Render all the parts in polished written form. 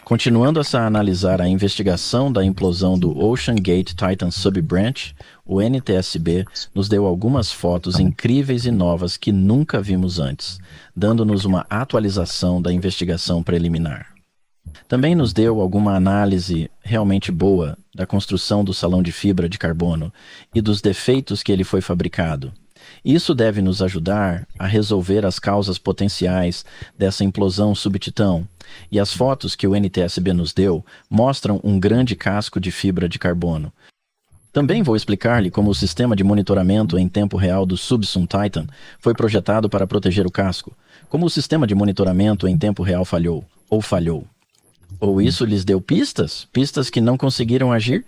Continuando a analisar a investigação da implosão do Ocean Gate Titan Sub-Branch, o NTSB nos deu algumas fotos incríveis e novas que nunca vimos antes, dando-nos uma atualização da investigação preliminar. Também nos deu alguma análise realmente boa da construção do salão de fibra de carbono e dos defeitos que ele foi fabricado. Isso deve nos ajudar a resolver as causas potenciais dessa implosão subtitão, e as fotos que o NTSB nos deu mostram um grande casco de fibra de carbono. Também vou explicar-lhe como o sistema de monitoramento em tempo real do Subsum Titan foi projetado para proteger o casco, como o sistema de monitoramento em tempo real falhou. Ou isso lhes deu pistas que não conseguiram agir?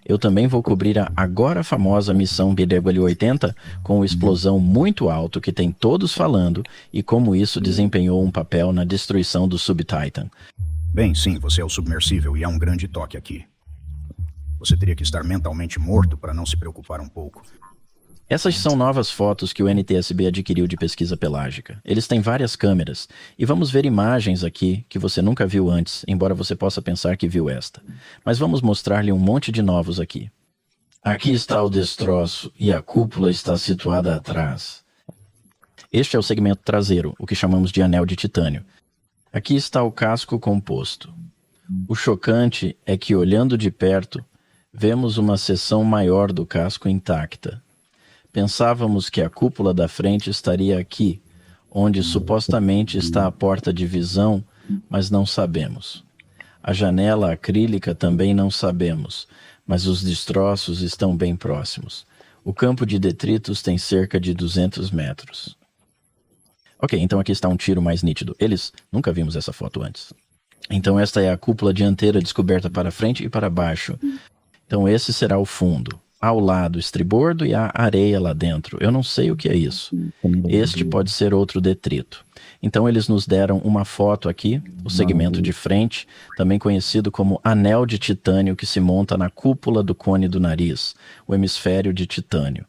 Eu também vou cobrir a agora famosa missão BW-80 com explosão muito alto que tem todos falando e como isso desempenhou um papel na destruição do Sub-Titan. Bem, sim, você é o submersível e há um grande toque aqui. Você teria que estar mentalmente morto para não se preocupar um pouco. Essas são novas fotos que o NTSB adquiriu de pesquisa pelágica. Eles têm várias câmeras, e vamos ver imagens aqui que você nunca viu antes, embora você possa pensar que viu esta. Mas vamos mostrar-lhe um monte de novos aqui. Aqui está o destroço, e a cúpula está situada atrás. Este é o segmento traseiro, o que chamamos de anel de titânio. Aqui está o casco composto. O chocante é que, olhando de perto, vemos uma seção maior do casco intacta. Pensávamos que a cúpula da frente estaria aqui, onde supostamente está a porta de visão, mas não sabemos. A janela acrílica também não sabemos, mas os destroços estão bem próximos. O campo de detritos tem cerca de 200 metros. Ok, então aqui está um tiro mais nítido. Nunca vimos essa foto antes. Então esta é a cúpula dianteira descoberta para frente e para baixo. Então esse será o fundo. Ao lado estribordo e a areia lá dentro. Eu não sei o que é isso. Este pode ser outro detrito. Então eles nos deram uma foto aqui, o segmento de frente, também conhecido como anel de titânio que se monta na cúpula do cone do nariz, o hemisfério de titânio.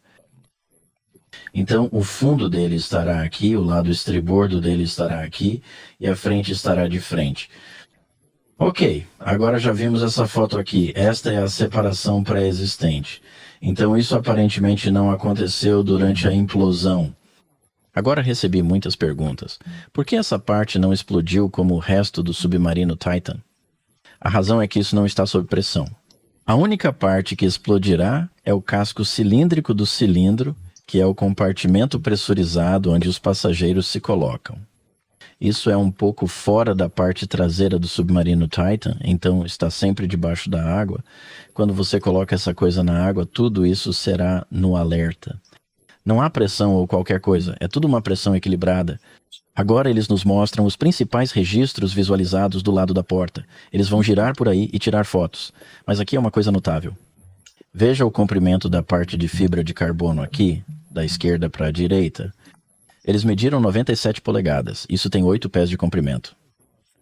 Então o fundo dele estará aqui, o lado estribordo dele estará aqui e a frente estará de frente. Ok, agora já vimos essa foto aqui. Esta é a separação pré-existente. Então isso aparentemente não aconteceu durante a implosão. Agora recebi muitas perguntas. Por que essa parte não explodiu como o resto do submarino Titan? A razão é que isso não está sob pressão. A única parte que explodirá é o casco cilíndrico do cilindro, que é o compartimento pressurizado onde os passageiros se colocam. Isso é um pouco fora da parte traseira do submarino Titan, então está sempre debaixo da água. Quando você coloca essa coisa na água, tudo isso será no alerta. Não há pressão ou qualquer coisa, é tudo uma pressão equilibrada. Agora eles nos mostram os principais registros visualizados do lado da porta. Eles vão girar por aí e tirar fotos. Mas aqui é uma coisa notável. Veja o comprimento da parte de fibra de carbono aqui, da esquerda para a direita. Eles mediram 97 polegadas, isso tem 8 pés de comprimento.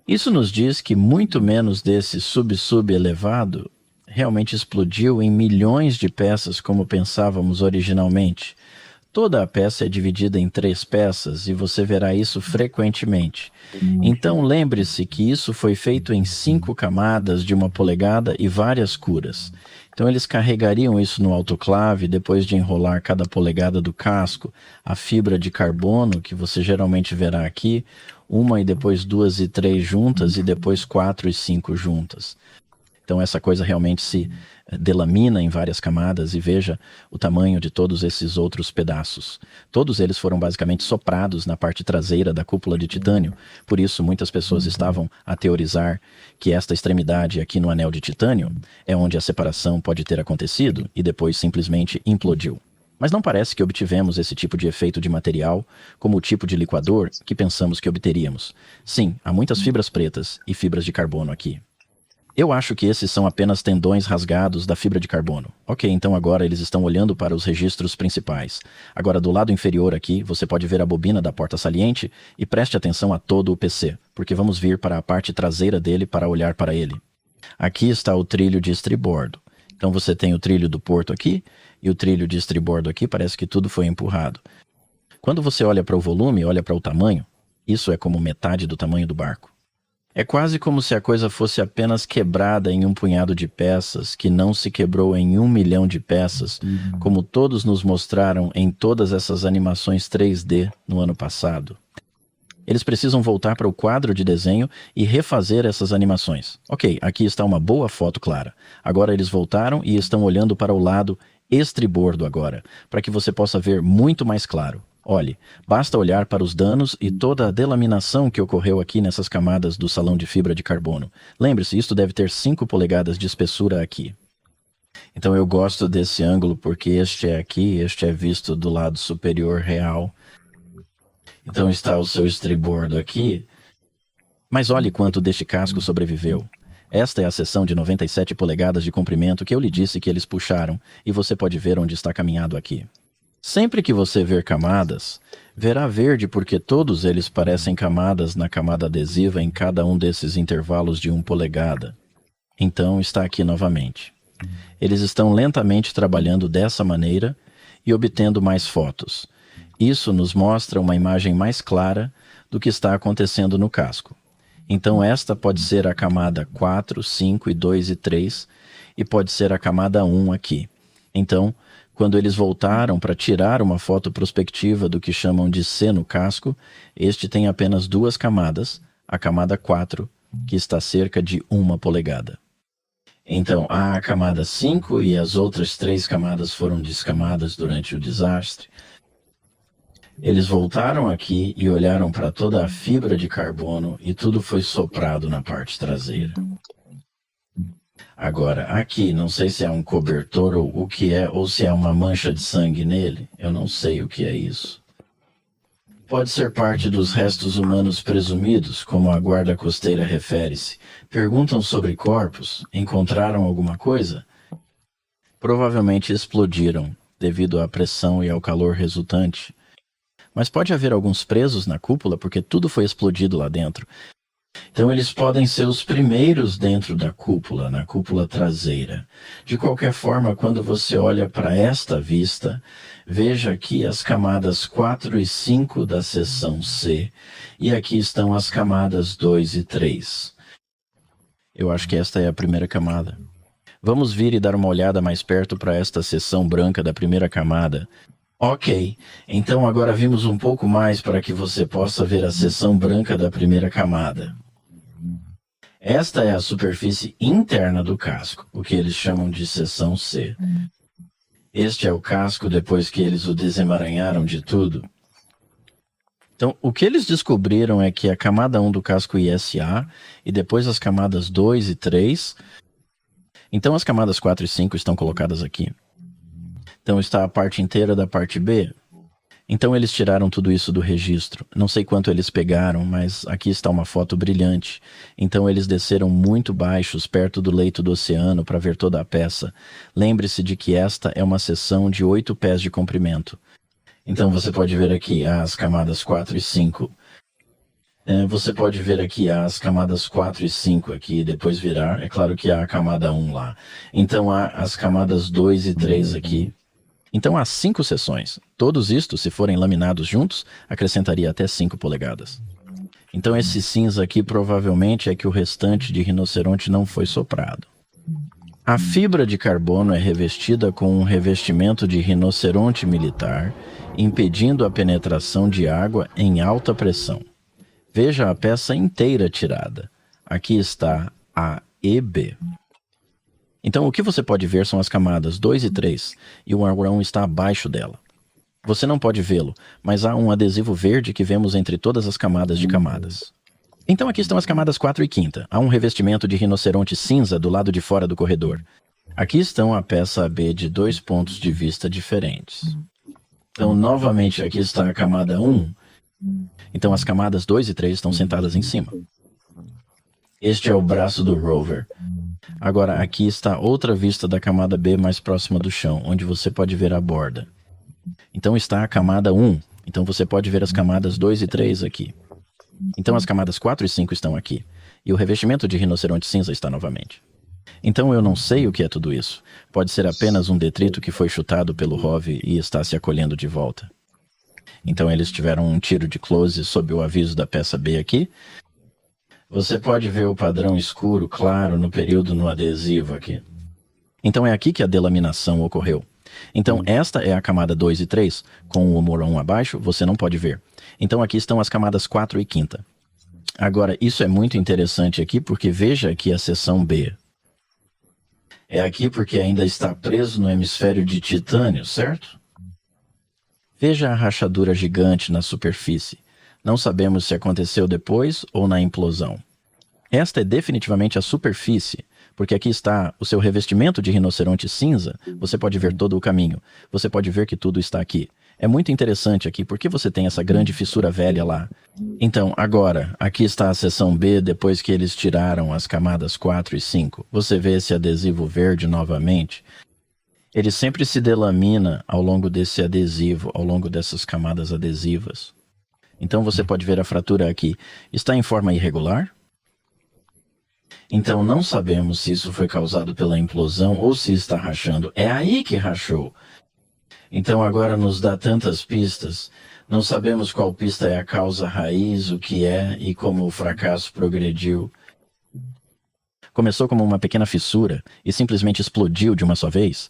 Isso nos diz que muito menos desse sub-sub elevado realmente explodiu em milhões de peças como pensávamos originalmente. Toda a peça é dividida em 3 peças e você verá isso frequentemente. Então lembre-se que isso foi feito em 5 camadas de 1 polegada e várias curas. Então eles carregariam isso no autoclave depois de enrolar cada polegada do casco, a fibra de carbono que você geralmente verá aqui, 1 e depois 2 e 3 juntas e depois 4 e 5 juntas. Então essa coisa realmente se delamina em várias camadas e veja o tamanho de todos esses outros pedaços. Todos eles foram basicamente soprados na parte traseira da cúpula de titânio, por isso muitas pessoas estavam a teorizar que esta extremidade aqui no anel de titânio é onde a separação pode ter acontecido e depois simplesmente implodiu. Mas não parece que obtivemos esse tipo de efeito de material como o tipo de liquador que pensamos que obteríamos. Sim, há muitas fibras pretas e fibras de carbono aqui. Eu acho que esses são apenas tendões rasgados da fibra de carbono. Ok, então agora eles estão olhando para os registros principais. Agora, do lado inferior aqui, você pode ver a bobina da porta saliente e preste atenção a todo o PC, porque vamos vir para a parte traseira dele para olhar para ele. Aqui está o trilho de estribordo. Então você tem o trilho do porto aqui e o trilho de estribordo aqui, parece que tudo foi empurrado. Quando você olha para o volume, olha para o tamanho, isso é como metade do tamanho do barco. É quase como se a coisa fosse apenas quebrada em um punhado de peças, que não se quebrou em 1 milhão de peças, como todos nos mostraram em todas essas animações 3D no ano passado. Eles precisam voltar para o quadro de desenho e refazer essas animações. Ok, aqui está uma boa foto clara. Agora eles voltaram e estão olhando para o lado estribordo agora, para que você possa ver muito mais claro. Olhe, basta olhar para os danos e toda a delaminação que ocorreu aqui nessas camadas do salão de fibra de carbono. Lembre-se, isto deve ter 5 polegadas de espessura aqui. Então eu gosto desse ângulo porque este é visto do lado superior real. Então está o seu estribordo aqui. Mas olhe quanto deste casco sobreviveu. Esta é a seção de 97 polegadas de comprimento que eu lhe disse que eles puxaram, e você pode ver onde está caminhado aqui. Sempre que você ver camadas, verá verde porque todos eles parecem camadas na camada adesiva em cada um desses intervalos de 1 polegada. Então está aqui novamente. Eles estão lentamente trabalhando dessa maneira e obtendo mais fotos. Isso nos mostra uma imagem mais clara do que está acontecendo no casco. Então esta pode ser a camada 4, 5, 2 e 3 e pode ser a camada 1 aqui. Então, quando eles voltaram para tirar uma foto prospectiva do que chamam de C no casco, este tem apenas 2 camadas, a camada 4, que está cerca de 1 polegada. Então há a camada 5 e as outras 3 camadas foram descamadas durante o desastre. Eles voltaram aqui e olharam para toda a fibra de carbono e tudo foi soprado na parte traseira. Agora, aqui, não sei se é um cobertor ou o que é, ou se é uma mancha de sangue nele. Eu não sei o que é isso. Pode ser parte dos restos humanos presumidos, como a guarda costeira refere-se. Perguntam sobre corpos. Encontraram alguma coisa? Provavelmente explodiram, devido à pressão e ao calor resultante. Mas pode haver alguns presos na cúpula, porque tudo foi explodido lá dentro. Então eles podem ser os primeiros dentro da cúpula, na cúpula traseira. De qualquer forma, quando você olha para esta vista, veja aqui as camadas 4 e 5 da seção C, e aqui estão as camadas 2 e 3. Eu acho que esta é a primeira camada. Vamos vir e dar uma olhada mais perto para esta seção branca da primeira camada. Ok, então agora vimos um pouco mais para que você possa ver a seção branca da primeira camada. Esta é a superfície interna do casco, o que eles chamam de seção C. Este é o casco depois que eles o desemaranharam de tudo. Então, o que eles descobriram é que a camada 1 do casco ISA e depois as camadas 2 e 3. Então, as camadas 4 e 5 estão colocadas aqui. Então está a parte inteira da parte B. Então eles tiraram tudo isso do registro. Não sei quanto eles pegaram, mas aqui está uma foto brilhante. Então eles desceram muito baixos, perto do leito do oceano, para ver toda a peça. Lembre-se de que esta é uma seção de 8 pés de comprimento. Então você pode ver aqui as camadas 4 e 5. Você pode ver aqui as camadas 4 e 5 aqui, depois virar. É claro que há a camada 1 lá. Então há as camadas 2 e 3 aqui. Então há 5 seções. Todos isto, se forem laminados juntos, acrescentaria até 5 polegadas. Então esse cinza aqui provavelmente é que o restante de rinoceronte não foi soprado. A fibra de carbono é revestida com um revestimento de rinoceronte militar, impedindo a penetração de água em alta pressão. Veja a peça inteira tirada. Aqui está A e B. Então o que você pode ver são as camadas 2 e 3, e o argão está abaixo dela. Você não pode vê-lo, mas há um adesivo verde que vemos entre todas as camadas de camadas. Então aqui estão as camadas 4 e 5. Há um revestimento de rinoceronte cinza do lado de fora do corredor. Aqui estão a peça AB de 2 pontos de vista diferentes. Então novamente aqui está a camada 1. Então as camadas 2 e 3 estão sentadas em cima. Este é o braço do rover. Agora aqui está outra vista da camada B mais próxima do chão, onde você pode ver a borda. Então está a camada 1. Então você pode ver as camadas 2 e 3 aqui. Então as camadas 4 e 5 estão aqui. E o revestimento de rinoceronte cinza está novamente. Então eu não sei o que é tudo isso. Pode ser apenas um detrito que foi chutado pelo ROV e está se acolhendo de volta. Então eles tiveram um tiro de close sob o aviso da peça B aqui. Você pode ver o padrão escuro claro no período no adesivo aqui. Então é aqui que a delaminação ocorreu. Então esta é a camada 2 e 3, com o humor abaixo, você não pode ver. Então aqui estão as camadas 4 e 5ª. Agora, isso é muito interessante aqui, porque veja aqui a seção B. É aqui porque ainda está preso no hemisfério de titânio, certo? Veja a rachadura gigante na superfície. Não sabemos se aconteceu depois ou na implosão. Esta é definitivamente a superfície, porque aqui está o seu revestimento de rinoceronte cinza. Você pode ver todo o caminho. Você pode ver que tudo está aqui. É muito interessante aqui, porque você tem essa grande fissura velha lá. Então, agora, aqui está a seção B, depois que eles tiraram as camadas 4 e 5. Você vê esse adesivo verde novamente. Ele sempre se delamina ao longo desse adesivo, ao longo dessas camadas adesivas. Então você pode ver a fratura aqui. Está em forma irregular? Então não sabemos se isso foi causado pela implosão ou se está rachando. É aí que rachou. Então agora nos dá tantas pistas. Não sabemos qual pista é a causa raiz, o que é e como o fracasso progrediu. Começou como uma pequena fissura e simplesmente explodiu de uma só vez?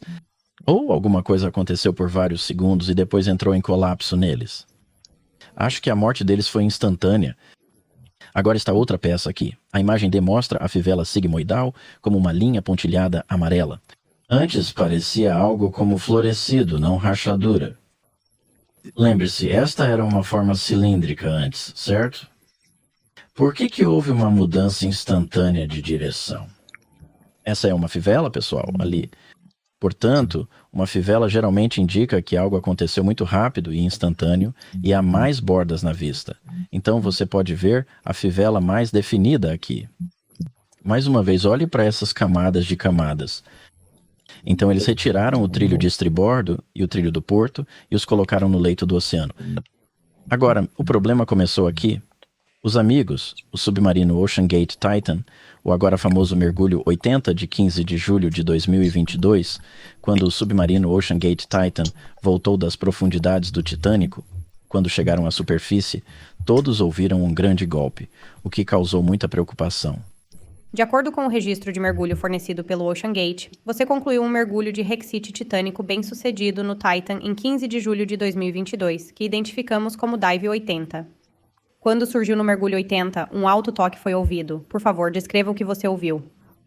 Ou alguma coisa aconteceu por vários segundos e depois entrou em colapso neles? Acho que a morte deles foi instantânea. Agora está outra peça aqui. A imagem demonstra a fivela sigmoidal como uma linha pontilhada amarela. Antes parecia algo como florescido, não rachadura. Lembre-se, esta era uma forma cilíndrica antes, certo? Por que houve uma mudança instantânea de direção? Essa é uma fivela, pessoal, ali. Portanto, uma fivela geralmente indica que algo aconteceu muito rápido e instantâneo e há mais bordas na vista. Então você pode ver a fivela mais definida aqui. Mais uma vez, olhe para essas camadas de camadas. Então eles retiraram o trilho de estribordo e o trilho do porto e os colocaram no leito do oceano. Agora, o problema começou aqui. Os amigos, o submarino Ocean Gate Titan, o agora famoso mergulho 80 de 15 de julho de 2022, quando o submarino Ocean Gate Titan voltou das profundidades do Titânico, quando chegaram à superfície, todos ouviram um grande golpe, o que causou muita preocupação. De acordo com o registro de mergulho fornecido pelo Ocean Gate, você concluiu um mergulho de Rexite titânico bem-sucedido no Titan em 15 de julho de 2022, que identificamos como Dive 80. Quando surgiu no mergulho 80, um alto toque foi ouvido. Por favor, descreva o que você ouviu.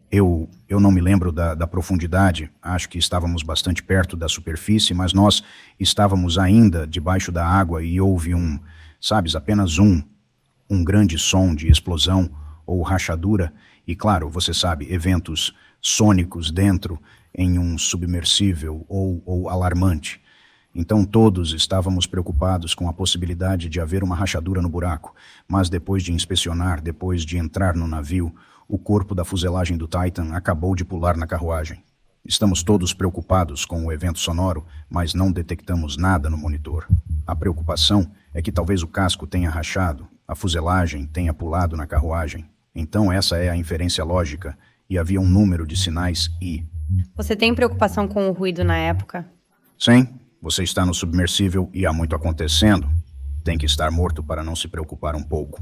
Eu não me lembro da profundidade. Acho que estávamos bastante perto da superfície, mas nós estávamos ainda debaixo da água e houve apenas um grande som de explosão ou rachadura. E claro, você sabe, eventos sônicos dentro em um submersível ou alarmante. Então todos estávamos preocupados com a possibilidade de haver uma rachadura no buraco, mas depois de inspecionar, depois de entrar no navio, o corpo da fuselagem do Titan acabou de pular na carruagem. Estamos todos preocupados com o evento sonoro, mas não detectamos nada no monitor. A preocupação é que talvez o casco tenha rachado, a fuselagem tenha pulado na carruagem. Então essa é a inferência lógica, e havia um número de sinais I. Você tem preocupação com o ruído na época? Sim. Você está no submersível e há muito acontecendo. Tem que estar morto para não se preocupar um pouco.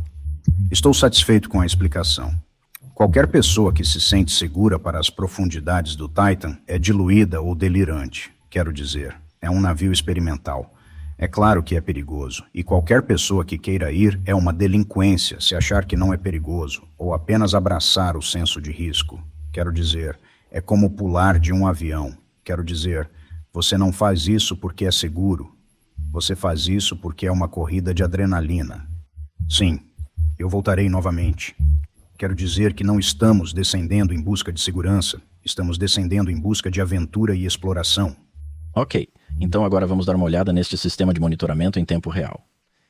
Estou satisfeito com a explicação. Qualquer pessoa que se sente segura para as profundidades do Titan é diluída ou delirante. Quero dizer, é um navio experimental. É claro que é perigoso, e qualquer pessoa que queira ir é uma delinquência se achar que não é perigoso, ou apenas abraçar o senso de risco. Quero dizer, é como pular de um avião. Quero dizer, você não faz isso porque é seguro. Você faz isso porque é uma corrida de adrenalina. Sim, eu voltarei novamente. Quero dizer que não estamos descendendo em busca de segurança. Estamos descendendo em busca de aventura e exploração. Ok, então agora vamos dar uma olhada neste sistema de monitoramento em tempo real.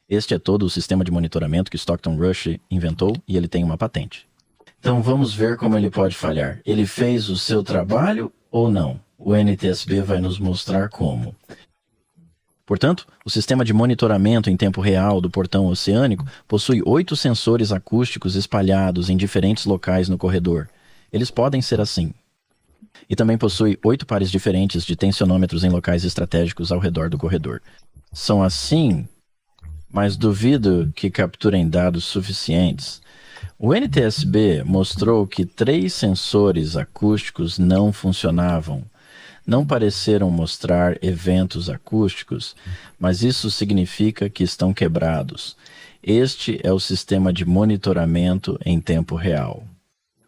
Este é todo o sistema de monitoramento que Stockton Rush inventou e ele tem uma patente. Então vamos ver como ele pode falhar. Ele fez o seu trabalho ou não? O NTSB vai nos mostrar como. Portanto, o sistema de monitoramento em tempo real do portão oceânico possui 8 sensores acústicos espalhados em diferentes locais no corredor. Eles podem ser assim. E também possui 8 pares diferentes de tensionômetros em locais estratégicos ao redor do corredor. São assim, mas duvido que capturem dados suficientes. O NTSB mostrou que 3 sensores acústicos não funcionavam. Não pareceram mostrar eventos acústicos, mas isso significa que estão quebrados. Este é o sistema de monitoramento em tempo real.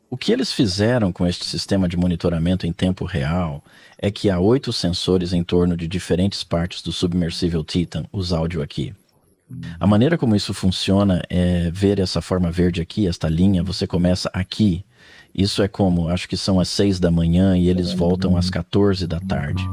O que eles fizeram com este sistema de monitoramento em tempo real é que há 8 sensores em torno de diferentes partes do submersível Titan, os áudio aqui. A maneira como isso funciona é ver essa forma verde aqui, esta linha, você começa aqui. Isso é como, acho que são às 6 da manhã e eles voltam às 14 da tarde.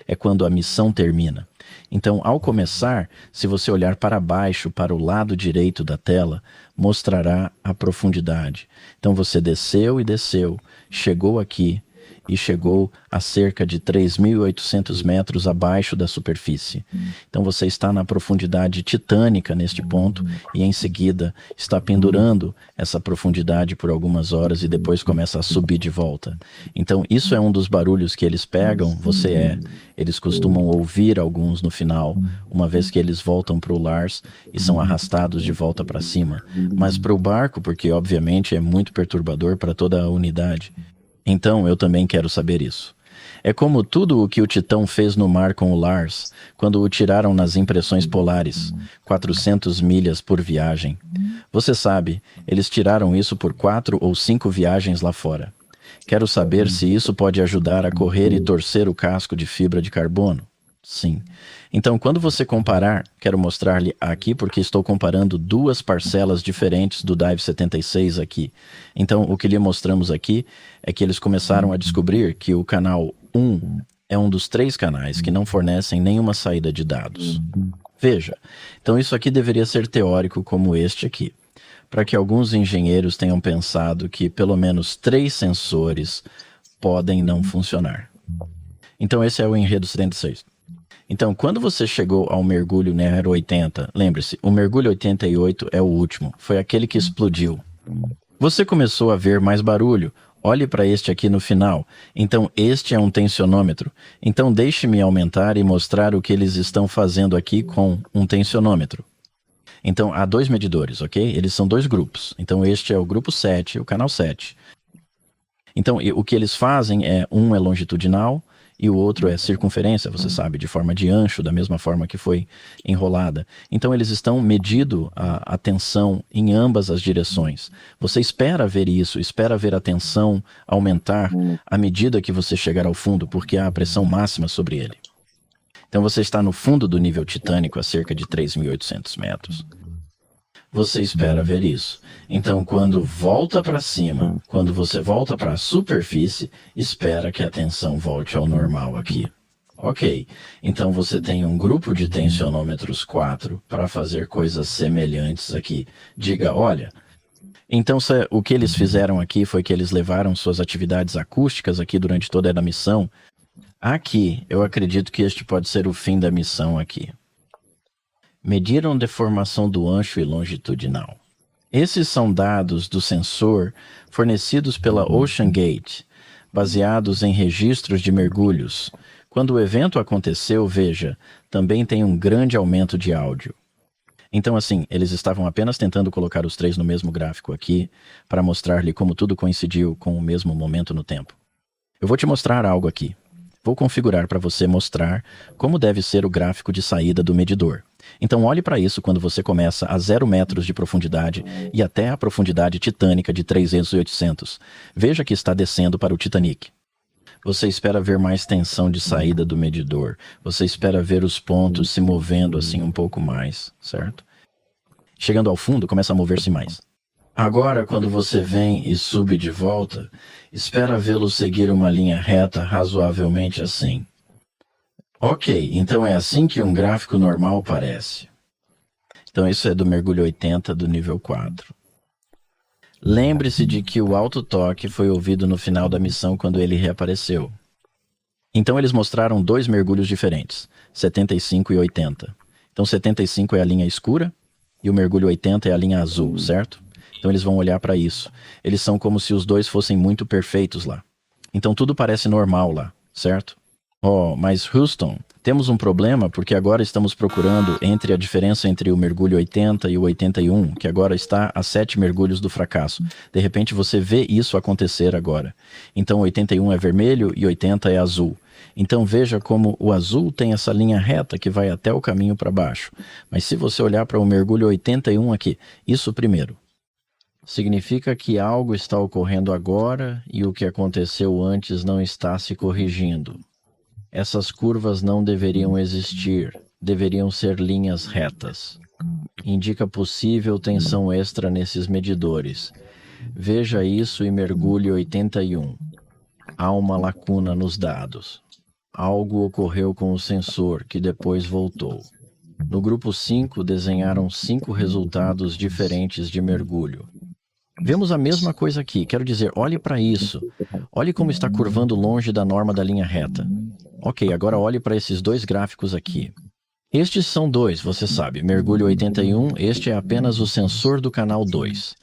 É quando a missão termina. Então, ao começar, se você olhar para baixo, para o lado direito da tela, mostrará a profundidade. Então, você desceu e desceu, chegou aqui e chegou a cerca de 3.800 metros abaixo da superfície. Então, você está na profundidade titânica neste ponto e, em seguida, está pendurando essa profundidade por algumas horas e depois começa a subir de volta. Então, isso é um dos barulhos que eles pegam, eles costumam ouvir alguns no final, uma vez que eles voltam para o Lars e são arrastados de volta para cima. Mas para o barco, porque obviamente é muito perturbador para toda a unidade. Então, eu também quero saber isso. É como tudo o que o Titã fez no mar com o Lars, quando o tiraram nas impressões polares, 400 milhas por viagem. Você sabe, eles tiraram isso por 4 ou 5 viagens lá fora. Quero saber se isso pode ajudar a correr e torcer o casco de fibra de carbono. Sim. Então, quando você comparar, quero mostrar-lhe aqui porque estou comparando 2 parcelas diferentes do Dive 76 aqui. Então, o que lhe mostramos aqui é que eles começaram a descobrir que o canal 1 é um dos 3 canais que não fornecem nenhuma saída de dados. Veja, então isso aqui deveria ser teórico como este aqui, para que alguns engenheiros tenham pensado que pelo menos 3 sensores podem não funcionar. Então, esse é o enredo 76. Então, quando você chegou ao mergulho Nero 80, lembre-se, o mergulho 88 é o último, foi aquele que explodiu. Você começou a ver mais barulho, olhe para este aqui no final. Então, este é um tensionômetro. Então, deixe-me aumentar e mostrar o que eles estão fazendo aqui com um tensionômetro. Então, há 2 medidores, ok? Eles são 2 grupos. Então, este é o grupo 7, o canal 7. Então, o que eles fazem é, um é longitudinal, e o outro é circunferência, você sabe, de forma de ancho, da mesma forma que foi enrolada. Então eles estão medindo a tensão em ambas as direções. Você espera ver isso, espera ver a tensão aumentar à medida que você chegar ao fundo, porque há a pressão máxima sobre ele. Então você está no fundo do nível titânico a cerca de 3.800 metros. Você espera ver isso. Então, quando volta para cima, quando você volta para a superfície, espera que a tensão volte ao normal aqui. Ok, então você tem um grupo de tensionômetros 4 para fazer coisas semelhantes aqui. Diga, olha... Então, o que eles fizeram aqui foi que eles levaram suas atividades acústicas aqui durante toda a missão. Aqui, eu acredito que este pode ser o fim da missão aqui. Mediram deformação do ancho e longitudinal. Esses são dados do sensor fornecidos pela OceanGate, baseados em registros de mergulhos. Quando o evento aconteceu, veja, também tem um grande aumento de áudio. Então, assim, eles estavam apenas tentando colocar os 3 no mesmo gráfico aqui, para mostrar-lhe como tudo coincidiu com o mesmo momento no tempo. Eu vou te mostrar algo aqui. Vou configurar para você mostrar como deve ser o gráfico de saída do medidor. Então olhe para isso quando você começa a 0 metros de profundidade e até a profundidade titânica de 300 e 800. Veja que está descendo para o Titanic. Você espera ver mais tensão de saída do medidor. Você espera ver os pontos se movendo assim um pouco mais, certo? Chegando ao fundo, começa a mover-se mais. Agora, quando você vem e sube de volta, espera vê-lo seguir uma linha reta razoavelmente assim. Ok, então é assim que um gráfico normal parece. Então isso é do mergulho 80 do nível 4. Lembre-se de que o alto toque foi ouvido no final da missão quando ele reapareceu. Então eles mostraram 2 mergulhos diferentes, 75 e 80. Então 75 é a linha escura e o mergulho 80 é a linha azul, certo? Então eles vão olhar para isso. Eles são como se os 2 fossem muito perfeitos lá. Então tudo parece normal lá, certo? Oh, mas Houston, temos um problema porque agora estamos procurando entre a diferença entre o mergulho 80 e o 81, que agora está a 7 mergulhos do fracasso. De repente você vê isso acontecer agora. Então 81 é vermelho e 80 é azul. Então veja como o azul tem essa linha reta que vai até o caminho para baixo. Mas se você olhar para o mergulho 81 aqui, isso primeiro. Significa que algo está ocorrendo agora e o que aconteceu antes não está se corrigindo. Essas curvas não deveriam existir, deveriam ser linhas retas. Indica possível tensão extra nesses medidores. Veja isso e mergulhe 81. Há uma lacuna nos dados. Algo ocorreu com o sensor, que depois voltou. No grupo 5, desenharam 5 resultados diferentes de mergulho. Vemos a mesma coisa aqui, quero dizer, olhe para isso. Olhe como está curvando longe da norma da linha reta. Ok, agora olhe para esses 2 gráficos aqui. Estes são 2, você sabe, mergulho 81, este é apenas o sensor do canal 2.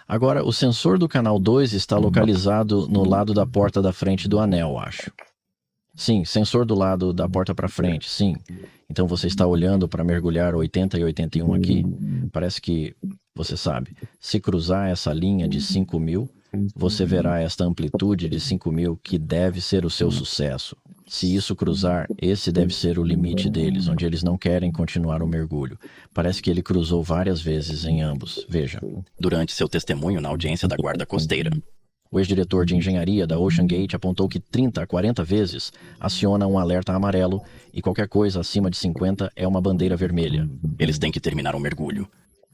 Agora, o sensor do canal 2 está localizado no lado da porta da frente do anel, acho. Sim, sensor do lado da porta para frente, sim. Então você está olhando para mergulhar 80 e 81 aqui. Parece que, você sabe, se cruzar essa linha de 5.000, você verá esta amplitude de 5.000 que deve ser o seu sucesso. Se isso cruzar, esse deve ser o limite deles, onde eles não querem continuar o mergulho. Parece que ele cruzou várias vezes em ambos, veja. Durante seu testemunho na audiência da guarda costeira. O ex-diretor de engenharia da Ocean Gate apontou que 30 a 40 vezes aciona um alerta amarelo e qualquer coisa acima de 50 é uma bandeira vermelha. Eles têm que terminar o mergulho.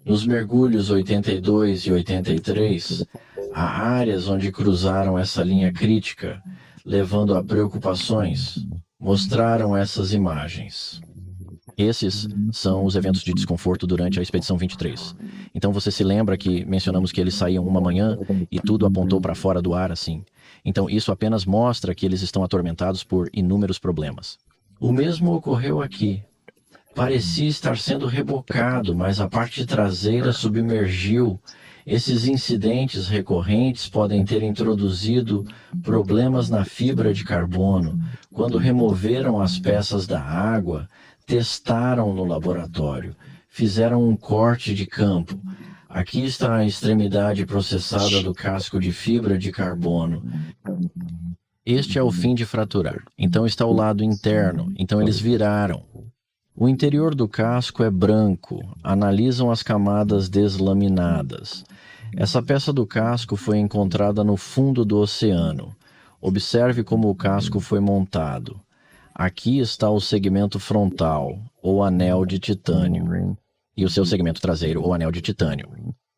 Nos mergulhos 82 e 83, há áreas onde cruzaram essa linha crítica, levando a preocupações. Mostraram essas imagens. Esses são os eventos de desconforto durante a Expedição 23. Então você se lembra que mencionamos que eles saíam uma manhã e tudo apontou para fora do ar assim. Então isso apenas mostra que eles estão atormentados por inúmeros problemas. O mesmo ocorreu aqui. Parecia estar sendo rebocado, mas a parte traseira submergiu. Esses incidentes recorrentes podem ter introduzido problemas na fibra de carbono. Quando removeram as peças da água, testaram no laboratório, fizeram um corte de campo. Aqui está a extremidade processada do casco de fibra de carbono. Este é o fim de fraturar. Então está o lado interno. Então eles viraram. O interior do casco é branco. Analisam as camadas deslaminadas. Essa peça do casco foi encontrada no fundo do oceano. Observe como o casco foi montado. Aqui está o segmento frontal, ou anel de titânio, e o seu segmento traseiro, ou anel de titânio.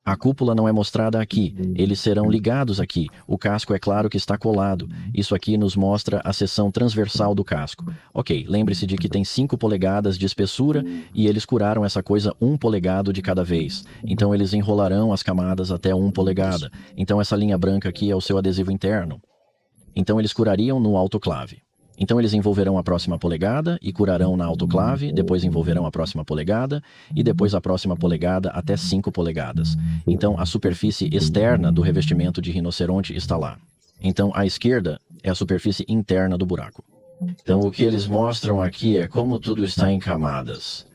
A cúpula não é mostrada aqui, eles serão ligados aqui. O casco é claro que está colado. Isso aqui nos mostra a seção transversal do casco. Ok, lembre-se de que tem 5 polegadas de espessura e eles curaram essa coisa 1 polegado de cada vez. Então eles enrolarão as camadas até 1 polegada. Então essa linha branca aqui é o seu adesivo interno. Então eles curariam no autoclave. Então eles envolverão a próxima polegada e curarão na autoclave, depois envolverão a próxima polegada e depois a próxima polegada até 5 polegadas. Então a superfície externa do revestimento de rinoceronte está lá. Então à esquerda é a superfície interna do buraco. Então o que eles mostram aqui é como tudo está em camadas.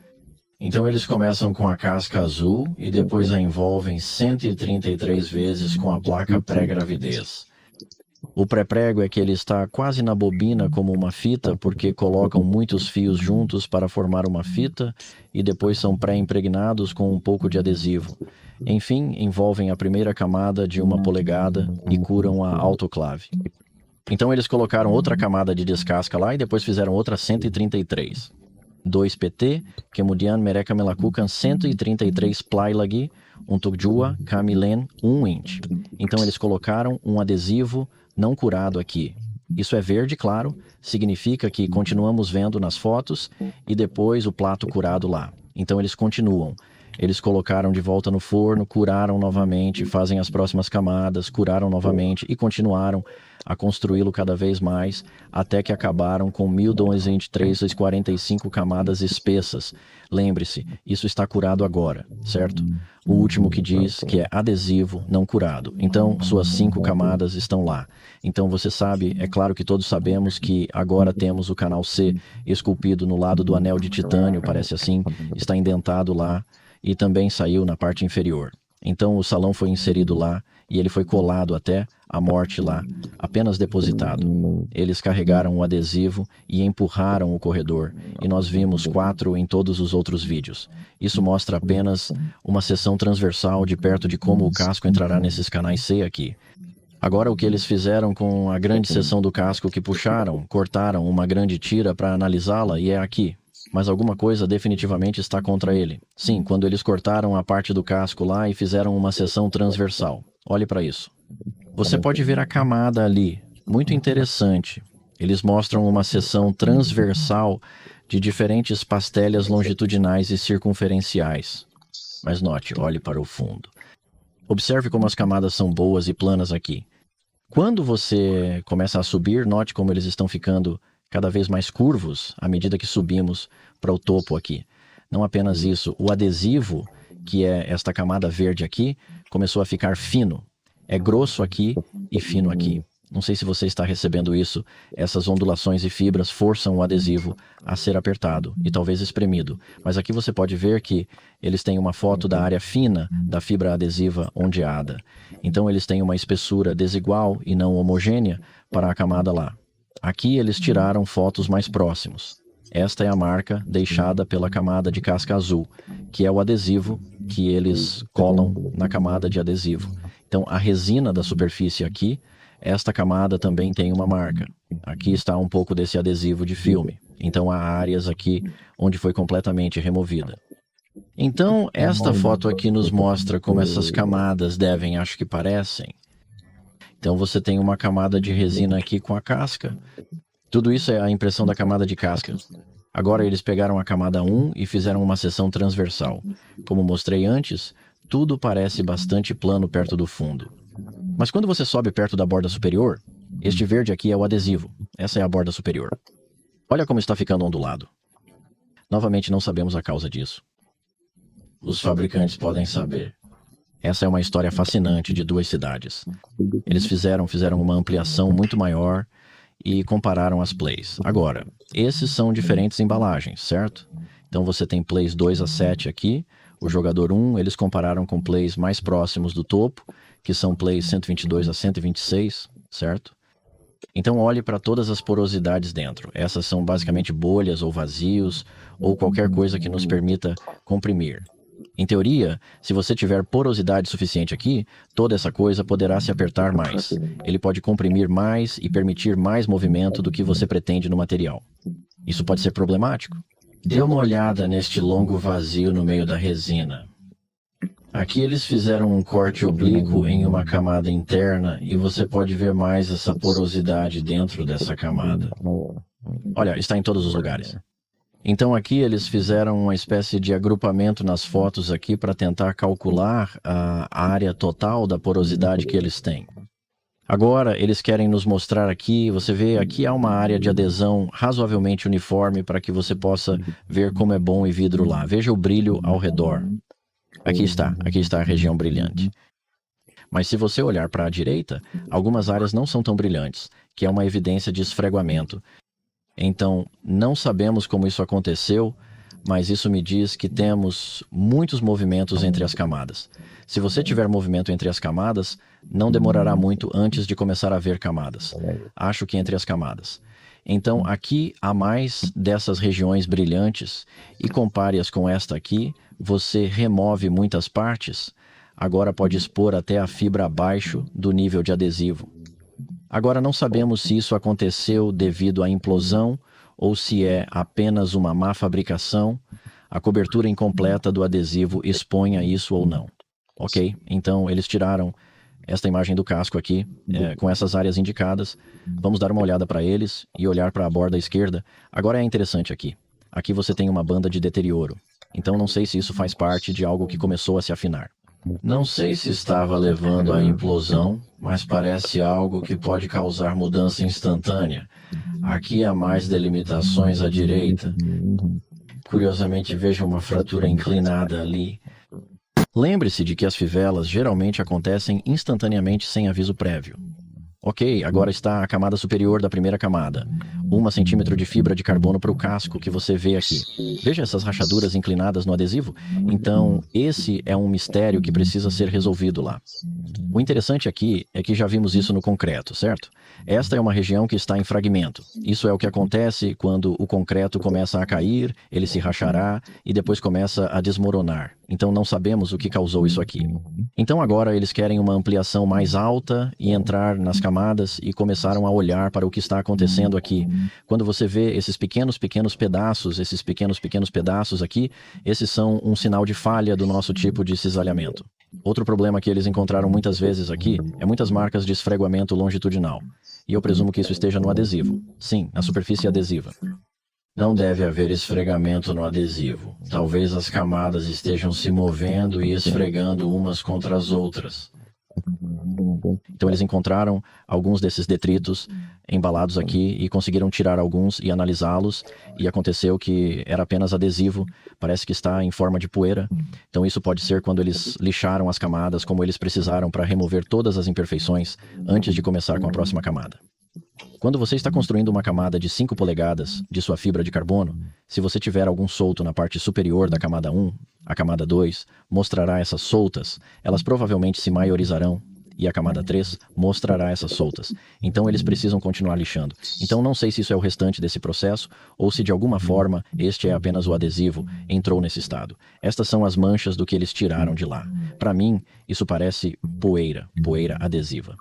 Então eles começam com a casca azul e depois a envolvem 133 vezes com a placa pré-gravidez. O pré-prego é que ele está quase na bobina como uma fita, porque colocam muitos fios juntos para formar uma fita e depois são pré-impregnados com um pouco de adesivo. Enfim, envolvem a primeira camada de 1 polegada e curam a autoclave. Então eles colocaram outra camada de descasca lá e depois fizeram outra 133. 2 PT, kemudian mereka melakukan 133 ply lagi untuk juga kamilen 1 inch. Então eles colocaram um adesivo não curado aqui. Isso é verde, claro, significa que continuamos vendo nas fotos e depois o plato curado lá. Então eles continuam. Eles colocaram de volta no forno, curaram novamente, fazem as próximas camadas, curaram novamente e continuaram a construí-lo cada vez mais, até que acabaram com 1223 vezes 45 camadas espessas. Lembre-se, isso está curado agora, certo? O último que diz que é adesivo não curado. Então, suas 5 camadas estão lá. Então, você sabe, é claro que todos sabemos que agora temos o canal C esculpido no lado do anel de titânio, parece assim, está indentado lá e também saiu na parte inferior. Então, o salão foi inserido lá e ele foi colado até a morte lá, apenas depositado. Eles carregaram o adesivo e empurraram o corredor, e nós vimos 4 em todos os outros vídeos. Isso mostra apenas uma seção transversal de perto de como o casco entrará nesses canais C aqui. Agora, o que eles fizeram com a grande seção do casco que puxaram, cortaram uma grande tira para analisá-la e é aqui. Mas alguma coisa definitivamente está contra ele. Sim, quando eles cortaram a parte do casco lá e fizeram uma seção transversal. Olhe para isso. Você pode ver a camada ali. Muito interessante. Eles mostram uma seção transversal de diferentes pastelhas longitudinais e circunferenciais. Mas note, olhe para o fundo. Observe como as camadas são boas e planas aqui. Quando você começa a subir, note como eles estão ficando cada vez mais curvos à medida que subimos para o topo aqui. Não apenas isso, o adesivo, que é esta camada verde aqui, começou a ficar fino. É grosso aqui e fino aqui. Não sei se você está recebendo isso. Essas ondulações e fibras forçam o adesivo a ser apertado e talvez espremido. Mas aqui você pode ver que eles têm uma foto da área fina da fibra adesiva ondeada. Então eles têm uma espessura desigual e não homogênea para a camada lá. Aqui eles tiraram fotos mais próximos. Esta é a marca deixada pela camada de casca azul, que é o adesivo que eles colam na camada de adesivo. Então a resina da superfície aqui, esta camada também tem uma marca. Aqui está um pouco desse adesivo de filme. Então há áreas aqui onde foi completamente removida. Então esta foto aqui nos mostra como essas camadas devem, acho que parecem. Então você tem uma camada de resina aqui com a casca. Tudo isso é a impressão da camada de casca. Agora eles pegaram a camada 1 e fizeram uma seção transversal. Como mostrei antes, tudo parece bastante plano perto do fundo. Mas quando você sobe perto da borda superior, este verde aqui é o adesivo. Essa é a borda superior. Olha como está ficando ondulado. Novamente não sabemos a causa disso. Os fabricantes podem saber. Essa é uma história fascinante de 2 cidades. Eles fizeram uma ampliação muito maior e compararam as plays. Agora, esses são diferentes embalagens, certo? Então você tem plays 2 a 7 aqui, o jogador 1, eles compararam com plays mais próximos do topo, que são plays 122 a 126, certo? Então olhe para todas as porosidades dentro. Essas são basicamente bolhas ou vazios, ou qualquer coisa que nos permita comprimir. Em teoria, se você tiver porosidade suficiente aqui, toda essa coisa poderá se apertar mais. Ele pode comprimir mais e permitir mais movimento do que você pretende no material. Isso pode ser problemático. Dê uma olhada neste longo vazio no meio da resina. Aqui eles fizeram um corte oblíquo em uma camada interna e você pode ver mais essa porosidade dentro dessa camada. Olha, está em todos os lugares. Então aqui eles fizeram uma espécie de agrupamento nas fotos aqui para tentar calcular a área total da porosidade que eles têm. Agora eles querem nos mostrar aqui, você vê, aqui há uma área de adesão razoavelmente uniforme para que você possa ver como é bom e vidro lá. Veja o brilho ao redor. Aqui está a região brilhante. Mas se você olhar para a direita, algumas áreas não são tão brilhantes, que é uma evidência de esfreguamento. Então, não sabemos como isso aconteceu, mas isso me diz que temos muitos movimentos entre as camadas. Se você tiver movimento entre as camadas, não demorará muito antes de começar a ver camadas. Acho que entre as camadas. Então, aqui há mais dessas regiões brilhantes e compare-as com esta aqui, você remove muitas partes, agora pode expor até a fibra abaixo do nível de adesivo. Agora não sabemos se isso aconteceu devido à implosão ou se é apenas uma má fabricação. A cobertura incompleta do adesivo expõe a isso ou não. Ok? Então eles tiraram esta imagem do casco aqui, com essas áreas indicadas. Vamos dar uma olhada para eles e olhar para a borda esquerda. Agora é interessante aqui. Aqui você tem uma banda de deterioro. Então não sei se isso faz parte de algo que começou a se afinar. Não sei se estava levando à implosão, mas parece algo que pode causar mudança instantânea. Aqui há mais delimitações à direita. Curiosamente, vejo uma fratura inclinada ali. Lembre-se de que as fivelas geralmente acontecem instantaneamente sem aviso prévio. Ok, agora está a camada superior da primeira camada. 1 centímetro de fibra de carbono para o casco que você vê aqui. Veja essas rachaduras inclinadas no adesivo? Então, esse é um mistério que precisa ser resolvido lá. O interessante aqui é que já vimos isso no concreto, certo? Esta é uma região que está em fragmento. Isso é o que acontece quando o concreto começa a cair, ele se rachará e depois começa a desmoronar. Então não sabemos o que causou isso aqui. Então agora eles querem uma ampliação mais alta e entrar nas camadas e começaram a olhar para o que está acontecendo aqui. Quando você vê esses pequenos pedaços aqui, esses são um sinal de falha do nosso tipo de cisalhamento. Outro problema que eles encontraram muitas vezes aqui é muitas marcas de esfregamento longitudinal. E eu presumo que isso esteja no adesivo. Sim, na superfície adesiva. Não deve haver esfregamento no adesivo. Talvez as camadas estejam se movendo e esfregando umas contra as outras. Então eles encontraram alguns desses detritos embalados aqui e conseguiram tirar alguns e analisá-los, e aconteceu que era apenas adesivo, parece que está em forma de poeira. Então isso pode ser quando eles lixaram as camadas como eles precisaram para remover todas as imperfeições antes de começar com a próxima camada. Quando você está construindo uma camada de 5 polegadas de sua fibra de carbono, se você tiver algum solto na parte superior da camada 1, a camada 2 mostrará essas soltas, elas provavelmente se maiorizarão, e a camada 3 mostrará essas soltas. Então eles precisam continuar lixando. Então não sei se isso é o restante desse processo, ou se de alguma forma este é apenas o adesivo, entrou nesse estado. Estas são as manchas do que eles tiraram de lá. Para mim, isso parece poeira adesiva.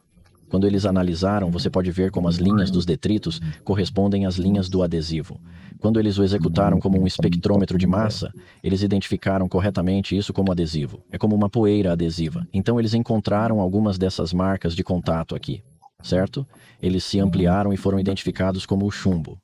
Quando eles analisaram, você pode ver como as linhas dos detritos correspondem às linhas do adesivo. Quando eles o executaram como um espectrômetro de massa, eles identificaram corretamente isso como adesivo. É como uma poeira adesiva. Então eles encontraram algumas dessas marcas de contato aqui, certo? Eles se ampliaram e foram identificados como o chumbo.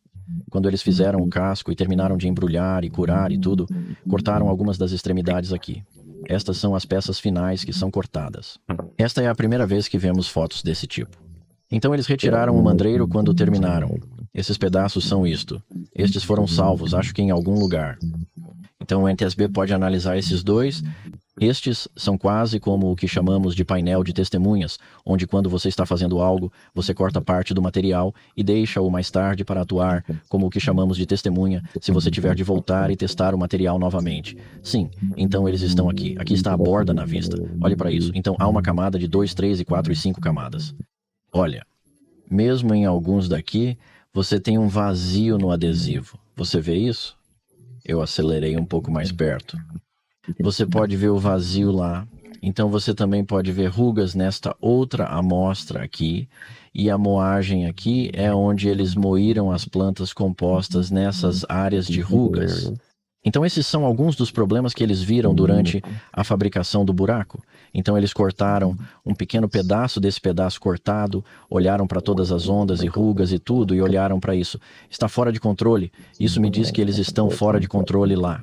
Quando eles fizeram o casco e terminaram de embrulhar e curar e tudo, cortaram algumas das extremidades aqui. Estas são as peças finais que são cortadas. Esta é a primeira vez que vemos fotos desse tipo. Então eles retiraram o mandreiro quando terminaram. Esses pedaços são isto. Estes foram salvos, acho que em algum lugar. Então o NTSB pode analisar esses dois. Estes são quase como o que chamamos de painel de testemunhas, onde quando você está fazendo algo, você corta parte do material e deixa-o mais tarde para atuar como o que chamamos de testemunha, se você tiver de voltar e testar o material novamente. Sim, então eles estão aqui. Aqui está a borda na vista. Olhe para isso. Então há uma camada de 2, 3, 4 e 5 camadas. Olha, mesmo em alguns daqui, você tem um vazio no adesivo. Você vê isso? Eu acelerei um pouco mais perto. Você pode ver o vazio lá. Então você também pode ver rugas nesta outra amostra aqui. E a moagem aqui é onde eles moíram as plantas compostas nessas áreas de rugas. Então esses são alguns dos problemas que eles viram durante a fabricação do buraco. Então eles cortaram um pequeno pedaço desse pedaço cortado, olharam para todas as ondas e rugas e tudo e olharam para isso. Está fora de controle. Isso me diz que eles estão fora de controle lá.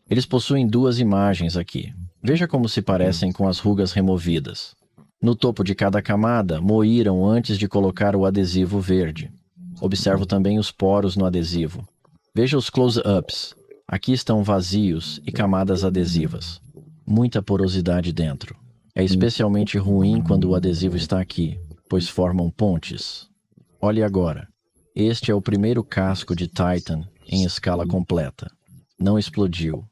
Eles possuem 2 imagens aqui. Veja como se parecem com as rugas removidas. No topo de cada camada, moíram antes de colocar o adesivo verde. Observo também os poros no adesivo. Veja os close-ups. Aqui estão vazios e camadas adesivas. Muita porosidade dentro. É especialmente ruim quando o adesivo está aqui, pois formam pontes. Olhe agora. Este é o primeiro casco de Titan em escala completa. Não explodiu.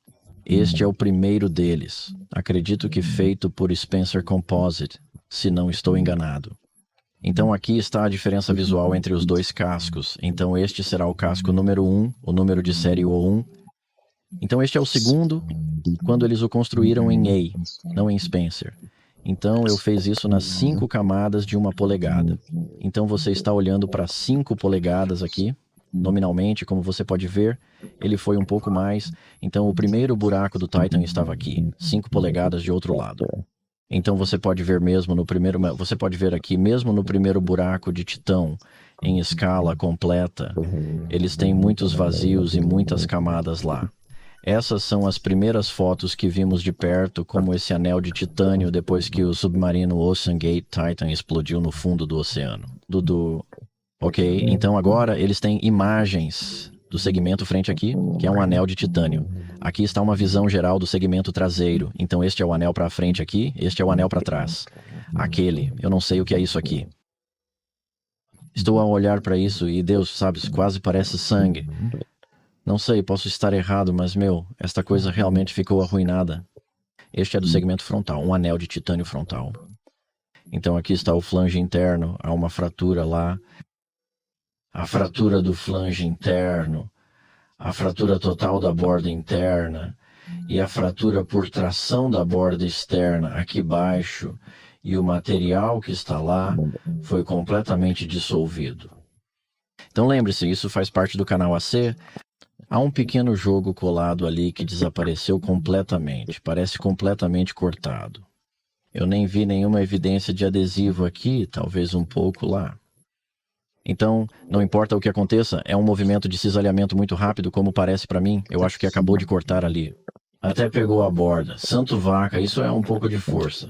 Este é o primeiro deles. Acredito que feito por Spencer Composite, se não estou enganado. Então aqui está a diferença visual entre os 2 cascos. Então este será o casco número 1, o número de série O1. Então este é o segundo, quando eles o construíram em A, não em Spencer. Então eu fiz isso nas 5 camadas de 1 polegada. Então você está olhando para 5 polegadas aqui. Nominalmente, como você pode ver, ele foi um pouco mais. Então o primeiro buraco do Titan estava aqui, 5 polegadas de outro lado. Então você pode ver aqui mesmo no primeiro buraco de Titão, em escala completa, eles têm muitos vazios e muitas camadas lá. Essas são as primeiras fotos que vimos de perto, como esse anel de titânio depois que o submarino OceanGate Titan explodiu no fundo do oceano. Ok, então agora eles têm imagens do segmento frente aqui, que é um anel de titânio. Aqui está uma visão geral do segmento traseiro. Então este é o anel para frente aqui, este é o anel para trás. Aquele, eu não sei o que é isso aqui. Estou a olhar para isso e Deus, sabe, quase parece sangue. Não sei, posso estar errado, mas esta coisa realmente ficou arruinada. Este é do segmento frontal, um anel de titânio frontal. Então aqui está o flange interno, há uma fratura lá. A fratura do flange interno, a fratura total da borda interna e a fratura por tração da borda externa aqui embaixo, e o material que está lá foi completamente dissolvido. Então lembre-se, isso faz parte do canal AC. Há um pequeno jogo colado ali que desapareceu completamente, parece completamente cortado. Eu nem vi nenhuma evidência de adesivo aqui, talvez um pouco lá. Então, não importa o que aconteça, é um movimento de cisalhamento muito rápido, como parece para mim. Eu acho que acabou de cortar ali. Até pegou a borda. Santo vaca, isso é um pouco de força.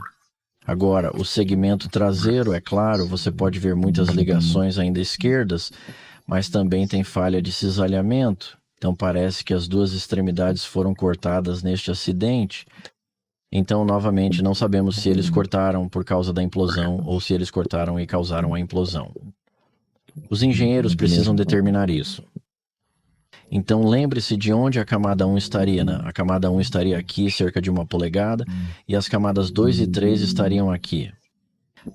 Agora, o segmento traseiro, é claro, você pode ver muitas ligações ainda esquerdas, mas também tem falha de cisalhamento. Então parece que as duas extremidades foram cortadas neste acidente. Então, novamente, não sabemos se eles cortaram por causa da implosão ou se eles cortaram e causaram a implosão. Os engenheiros precisam determinar isso. Então lembre-se de onde a camada 1 estaria, né? A camada 1 estaria aqui, cerca de 1 polegada, e as camadas 2 e 3 estariam aqui.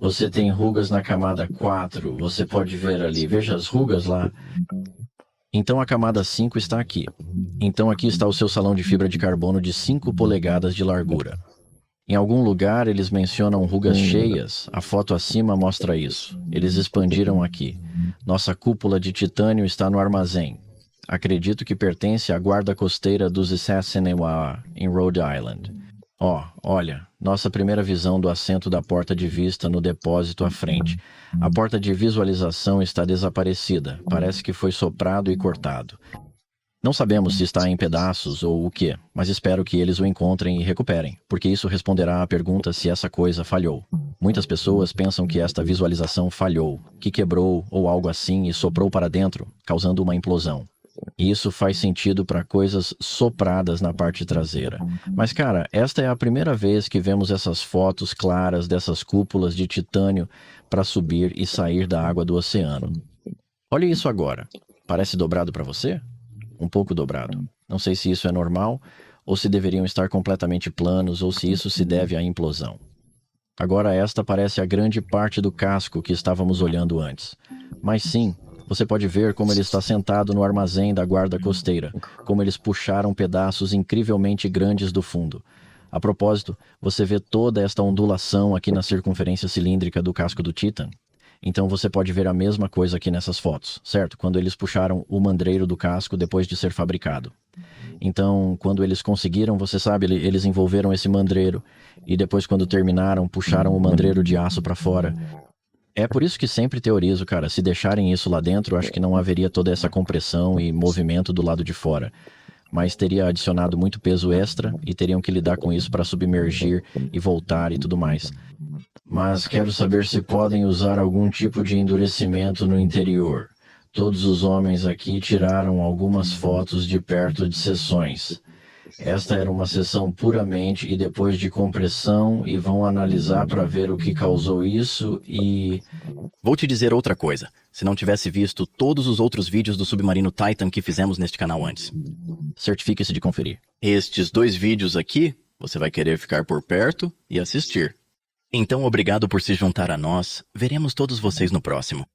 Você tem rugas na camada 4, você pode ver ali, veja as rugas lá. Então a camada 5 está aqui. Então aqui está o seu salão de fibra de carbono de 5 polegadas de largura. Em algum lugar eles mencionam rugas cheias, a foto acima mostra isso. Eles expandiram aqui. Nossa cúpula de titânio está no armazém. Acredito que pertence à guarda costeira dos Assassinewaa, em Rhode Island. Olha, nossa primeira visão do assento da porta de vista no depósito à frente. A porta de visualização está desaparecida, parece que foi soprado e cortado. Não sabemos se está em pedaços ou o que, mas espero que eles o encontrem e recuperem, porque isso responderá à pergunta se essa coisa falhou. Muitas pessoas pensam que esta visualização falhou, que quebrou ou algo assim e soprou para dentro, causando uma implosão. E isso faz sentido para coisas sopradas na parte traseira. Mas, cara, esta é a primeira vez que vemos essas fotos claras dessas cúpulas de titânio para subir e sair da água do oceano. Olha isso agora. Parece dobrado para você? Um pouco dobrado. Não sei se isso é normal, ou se deveriam estar completamente planos, ou se isso se deve à implosão. Agora esta parece a grande parte do casco que estávamos olhando antes. Mas sim, você pode ver como ele está sentado no armazém da guarda costeira, como eles puxaram pedaços incrivelmente grandes do fundo. A propósito, você vê toda esta ondulação aqui na circunferência cilíndrica do casco do Titan? Então você pode ver a mesma coisa aqui nessas fotos, certo? Quando eles puxaram o mandreiro do casco depois de ser fabricado. Então, quando eles conseguiram, você sabe, eles envolveram esse mandreiro e depois quando terminaram, puxaram o mandreiro de aço para fora. É por isso que sempre teorizo, cara, se deixarem isso lá dentro, acho que não haveria toda essa compressão e movimento do lado de fora. Mas teria adicionado muito peso extra e teriam que lidar com isso para submergir e voltar e tudo mais. Mas quero saber se podem usar algum tipo de endurecimento no interior. Todos os homens aqui tiraram algumas fotos de perto de seções. Esta era uma seção puramente e depois de compressão e vão analisar para ver o que causou isso e... Vou te dizer outra coisa. Se não tivesse visto todos os outros vídeos do submarino Titan que fizemos neste canal antes. Certifique-se de conferir. Estes 2 vídeos aqui, você vai querer ficar por perto e assistir. Então, obrigado por se juntar a nós. Veremos todos vocês no próximo.